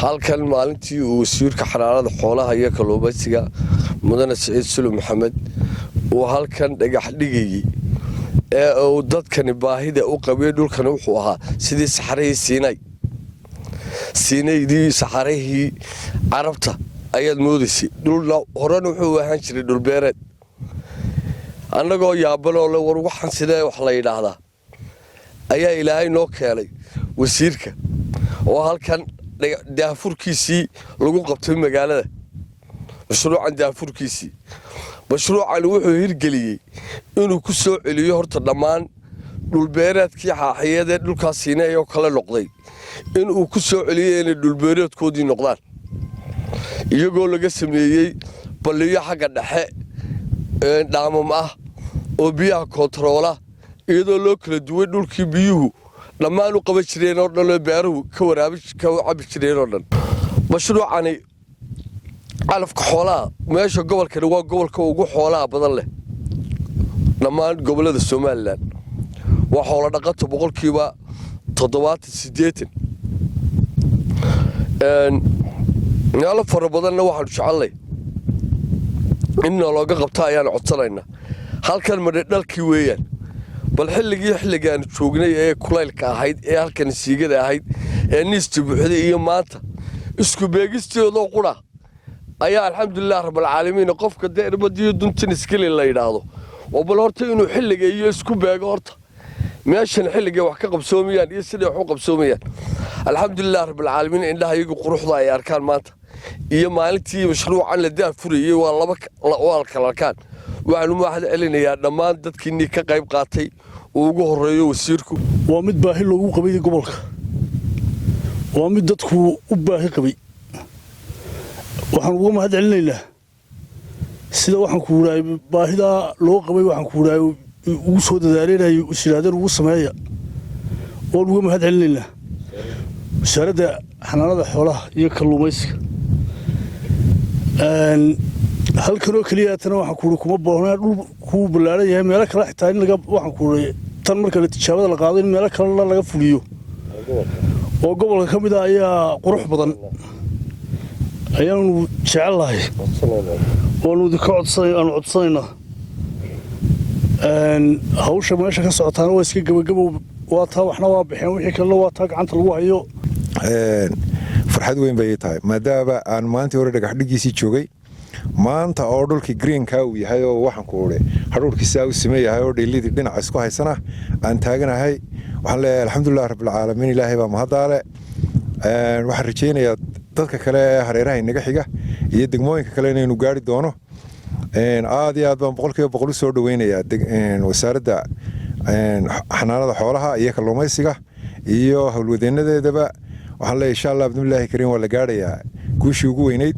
halkan maalintii uu wasiirka xanaanada xoolaha iyo kalluumaysiga mudane Saciid Sulu Maxamed uu halkan dhagax dhigayay ee uu dadkani baahida u qabay dhulkan wuxuu ahaa sidii saxarihii Siinaydii saxarihii Carabta ayaad moodaysay dhul horena wuxuu ahaan jiray dhul beereed annagoo yaabanoo la war waxan sidee wax la yiraahdaa ayaa Ilaahay noo keenay wasiirka oo halkan daafurkiisii lagu qabtay magaalada mashruucan daafurkiisii mashruucan wuxuu hirgeliyay inuu ku soo celiyo horta dhammaan dhul beereedkii xaaxiyada dhulkaas Siinay oo kala noqday inuu ku soo celiyo in dhul beereedkoodii noqdaan iyagoo laga sameeyay baliyo xagga dhexe dhaamam ah oo biyaha kontaroola iyadoo loo kala duway dhulkii biyuhu dhammaan u qaban jireen oo dhan beeruhu ka cabi jireen oo dhan mashruucani calafka xoolaha meesha gobolkani waa gobolka ugu xoolaha badan leh dhammaan gobolada Soomaaliland waa xoolo dhaqato boqolkiiba 70 meelo fara badanna waxaan jecelnay in looga qabto ayaan codsanaynaa halkan madhe dhalkii weeyaan bal xilligaan joognay ee kulaylka ahayd ee halkan siigada ahayd ee niista buuxday iyo maanta isku beegisteedoo qura ayaa alxamdulillah rabbil caalamiin qofka deerbadiyo duntan iskili la yiraahdo oo bal horta inuu xilliga iyo isku beego horta meeshan xilliga wax ka qabsoomayaan iyo sida wax u qabsoomayaan alxamdulillah rabbil caalamiin indhaha iyagu quruxda ay arkaan maanta iyo maalintii mashruucan la daafurayay waa laba kala waxaan u mahad celinayaa dhammaan dadkii ka qayb qaatay oo ugu horeeyo wasiirku waa mid baahi loogu qabay gobolka waa mid dadku u baahi qabay waxaan ugu mahad celinaynaa sida waxaan ku waraay baahida loo qabay waxaan ku waraay ugu soo dadaaleenay wasiirada ugu sameeya oo ugu mahad celinaynaa wasaaradda xanaanada xoolaha iyo kalluumaysiga halkan oo kaliya tan waxaan ku kuma boohnaa dhul ku balaaran yahay meel kale xitaa in laga waxaan ku tan marka la tijaabada la qaado in meel kale laga fuliyo oo gobolka kamid ah ayaa qurux badan ayaanu jecelahay oo nu ka codsanayna hawsha meesha ka socotaana waa iska gabagabo waa taa waxna waa bixin wixii kale waa taa gacanta lagu hayo farxad weyn bay tahay maadaama aan maanta hore dhagax dhigiisii joogay maanta oo dhulkii greenka uu yahay oo waxaan ku oray haruurkiisa uu sameeyahay oo dheelidii dhinaca isku haysana aan taaganahay waxaan leeyahay alxamdulillah rabbil caalamiin ilaahay baa mahadaale waxaan rajeynayaa dadka kale hareeraha inaga xiga iyo degmooyinka kale inaynu gaari doono aad iyo aad baan boqolkiiba boqol u soo dhaweynayaa wasaaradda xanaanada xoolaha iyo kalluumaysiga iyo howlwadeenadeedaba waxaan leeyahay insha Allah bismillaahi kariim waa la gaarayaa guushii ugu weynayd